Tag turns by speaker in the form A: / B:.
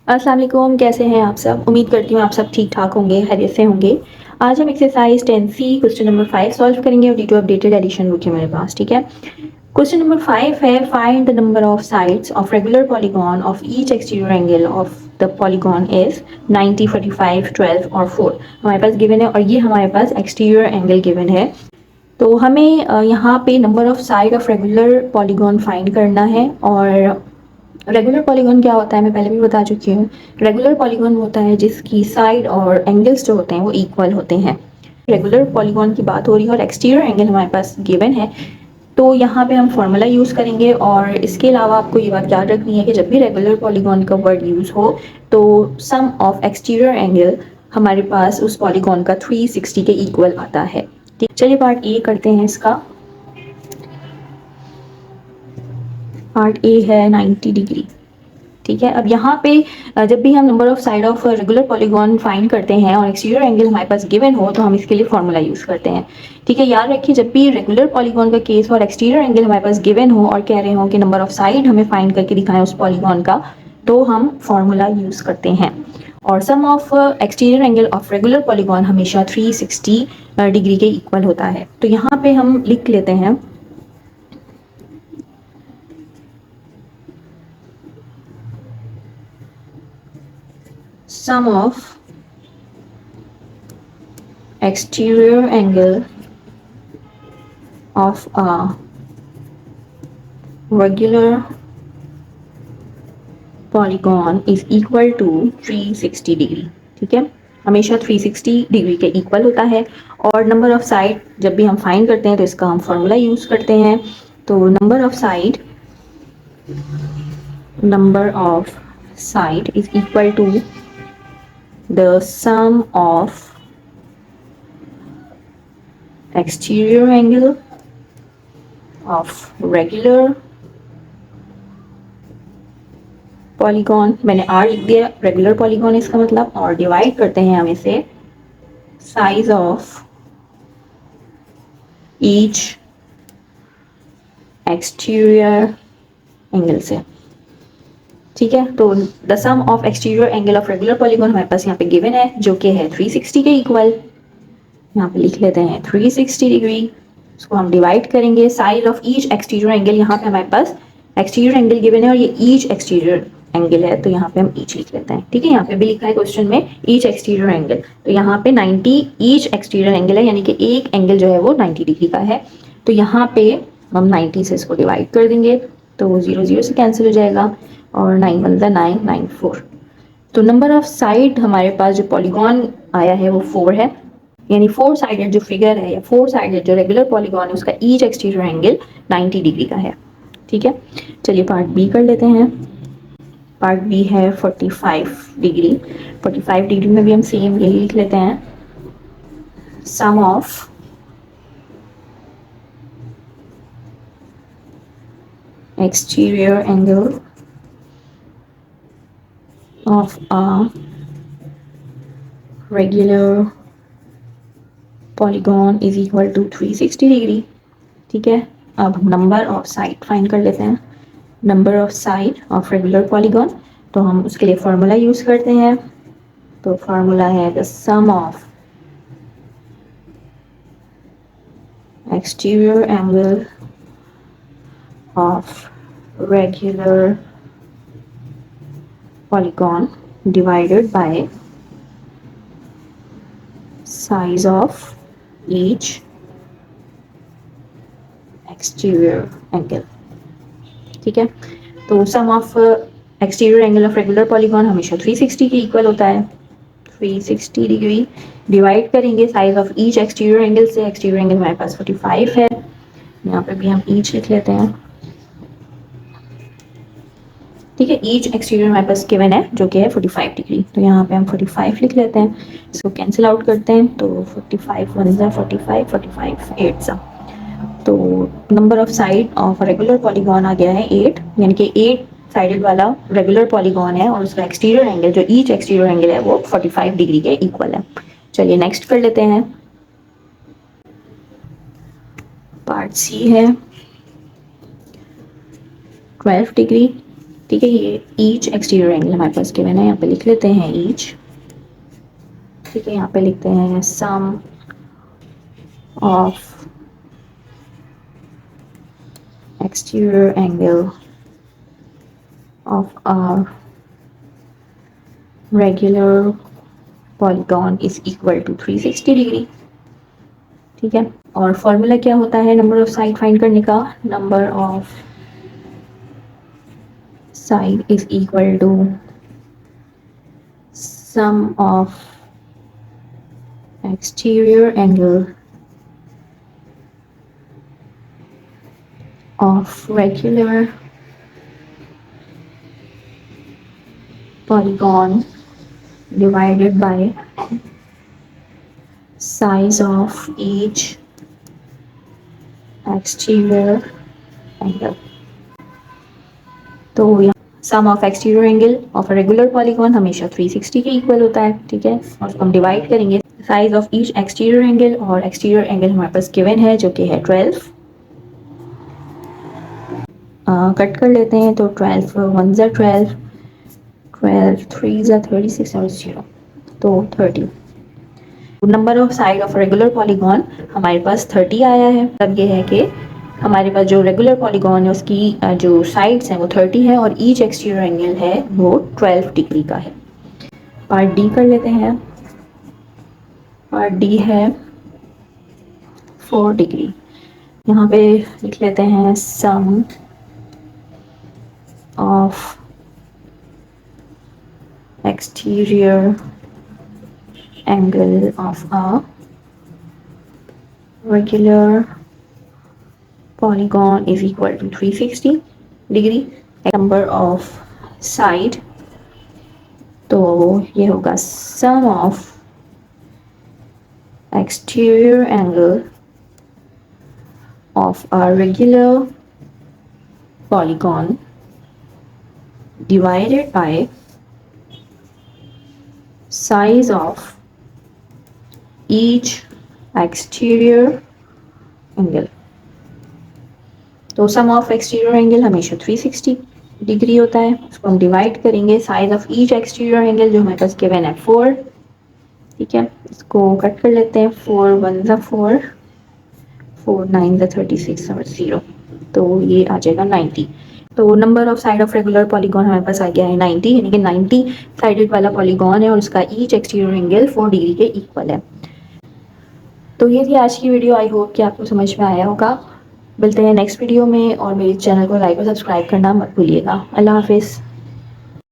A: अस्सलाम वालेकुम, कैसे हैं आप सब? उम्मीद करती हूँ आप सब ठीक ठाक होंगे, खैरियत से होंगे। आज हम exercise 10C question number 5 solve करेंगे और डी2 अपडेटेड एडिशन बुक है मेरे पास, ठीक है। क्वेश्चन नंबर 5 है, find the number of sides of regular polygon of each exterior angle of the polygon is 90, 45, 12 और 4। हमारे पास गिवन है और ये हमारे पास एक्सटीरियर एंगल गिवन है। तो हमें यहाँ पे number of side of regular polygon find करना है। और रेगुलर पॉलीगॉन क्या होता है मैं पहले भी बता चुकी हूँ। रेगुलर पॉलीगॉन होता है जिसकी साइड और एंगल्स जो होते हैं वो इक्वल होते हैं। रेगुलर पॉलीगॉन की बात हो रही है और एक्सटीरियर एंगल हमारे पास गिवन है। तो यहाँ पे हम फॉर्मूला यूज़ करेंगे और इसके अलावा आपको ये बात याद रखनी है कि जब भी रेगुलर पॉलीगॉन का वर्ड यूज़ हो तो सम ऑफ एक्सटीरियर एंगल हमारे पास उस पॉलीगॉन का 360 के इक्वल आता है। ठीक, चलिए पार्ट ए करते हैं इसका। पार्ट ए है 90 डिग्री। ठीक है, अब यहाँ पे जब भी हम number of side of regular polygon find करते हैं और एक्सटीरियर एंगल हमारे पास गिवन हो तो हम इसके लिए फॉर्मूला यूज़ करते हैं। ठीक है, याद रखिए जब भी रेगुलर पॉलीगॉन का केस और एक्सटीरियर एंगल हमारे पास गिवन हो और कह रहे हो कि नंबर ऑफ साइड हमें फाइंड करके दिखाएं उस पॉलीगॉन का, तो हम फॉर्मूला यूज़ करते हैं। और sum of exterior angle of regular polygon हमेशा 360 डिग्री के इक्वल होता है। तो यहाँ पे हम लिख लेते हैं sum of exterior angle of a regular polygon is equal to 360 degree. ठीक है, हमेशा 360 डिग्री के इक्वल होता है। और नंबर ऑफ साइड जब भी हम फाइंड करते हैं तो इसका हम फॉर्मूला यूज करते हैं। तो number of side is equal to the sum of exterior angle of regular polygon, मैंने आर लिख दिया, रेगुलर पॉलीगॉन इसका मतलब, और डिवाइड करते हैं हम इसे size of each exterior angle से। ठीक है, तो the sum of exterior angle of regular polygon हमारे पास यहाँ पे गिवन है जो कि है 360 के इक्वल। यहाँ पे लिख लेते हैं 360 डिग्री। इसको हम डिवाइड करेंगे side of each exterior angle, यहाँ पे हमारे पास एक्सटीरियर एंगल गिवन है और ये ईच एक्सटीरियर एंगल है तो यहाँ पे हम ईच लिख लेते हैं। ठीक है, यहाँ पे भी लिखा है क्वेश्चन में ईच एक्सटीरियर एंगल, तो यहाँ पे 90 ईच एक्सटीरियर एंगल है, यानी कि एक एंगल जो है वो 90 डिग्री का है। तो यहाँ पे हम 90 से इसको डिवाइड कर देंगे तो 0 0 से कैंसिल हो जाएगा और 9 1 9 9 4। तो नंबर ऑफ साइड हमारे पास जो पॉलीगॉन आया है वो 4 है, यानी 4 साइडेड जो फिगर है या 4 साइडेड जो रेगुलर पॉलीगॉन है उसका ईच एक्सटीरियर एंगल 90 डिग्री का है। ठीक है, चलिए पार्ट बी कर लेते हैं। पार्ट बी है 45 डिग्री। 45 डिग्री में भी हम सेम यही लिख लेते हैं, sum of exterior angle of a regular polygon is equal to 360 degree. ठीक है, अब हम नंबर ऑफ साइड फाइंड कर लेते हैं। Number of side of regular polygon, तो हम उसके लिए फॉर्मूला यूज करते हैं। तो फॉर्मूला है the sum of exterior angle of regular polygon divided by size of each exterior angle. ठीक है, तो sum of exterior angle of regular polygon हमेशा 360 के इक्वल होता है। 360 डिग्री डिवाइड करेंगे size of each exterior angle से। एक्सटीरियर एंगल हमारे पास 45 है, यहाँ पे भी हम ईच लिख लेते हैं। ठीक है, ईच एक्सटीरियर हमारे पास गिवन है जो कि है 45 डिग्री, तो यहाँ पे हम 45 लिख लेते हैं। इसको कैंसिल आउट करते हैं तो 45 1 जा 45, 45 8 जा, तो number of side of regular polygon आ गया है 8, यानी कि 8 साइडेड वाला रेगुलर पॉलीगॉन है और उसका एक्सटीरियर एंगल जो ईच एक्सटीरियर एंगल है वो 45 डिग्री के इक्वल है। चलिए नेक्स्ट कर लेते हैं। पार्ट सी है 12 डिग्री। ठीक है, ये ईच एक्सटीरियर एंगल हमारे पास गिवन है, यहाँ पे लिख लेते हैं ईच। ठीक है, यहाँ पे लिखते हैं sum of exterior angle of are regular polygon is equal to 360 degree. ठीक है, और फॉर्मूला क्या होता है नंबर ऑफ साइड फाइंड करने का? Number of side is equal to sum of exterior angle of regular polygon divided by size of each exterior angle। तो यहाँ sum of exterior angle of a regular polygon हमेशा 360 के equal होता है। ठीक है, और उसको हम डिवाइड करेंगे size of each exterior angle, और एक्सटीरियर एंगल हमारे पास गिवन है जो कि है 12। कट कर लेते हैं, तो 12 1 ज़ा 12, 12 3 ज़ा 36 और 0 तो 30। Number of side of regular polygon हमारे पास 30 आया है। तब ये है कि हमारे पास जो रेगुलर पॉलीगॉन है उसकी जो साइड्स हैं वो 30 है और ईच एक्सटीरियर एंगल है वो 12 डिग्री का है। पार्ट डी कर लेते हैं। पार्ट डी है 4 डिग्री। यहाँ पे लिख लेते हैं sum of exterior angle of a regular polygon is equal to 360 degree. Number of side, तो ये होगा sum of exterior angle of a regular polygon divided by size of each exterior angle. तो sum of exterior angle हमेशा 360 degree होता है, उसको हम divide करेंगे size of each exterior angle जो हमारे पास गिवन है 4। ठीक है, इसको कट कर लेते हैं। 4 1 ज़ा 4, 4 9 ज़ा 36 और 0 तो ये आ जाएगा 90। तो number of side of regular polygon हमारे पास आ गया है 90, यानी कि 90 साइडेड वाला पॉलीगॉन है और उसका ईच एक्सटीरियर एंगल 4 डिग्री के इक्वल है। तो ये थी आज की वीडियो। आई होप कि आपको समझ में आया होगा। मिलते हैं नेक्स्ट वीडियो में, और मेरे चैनल को लाइक और सब्सक्राइब करना मत भूलिएगा। अल्लाह हाफिज़।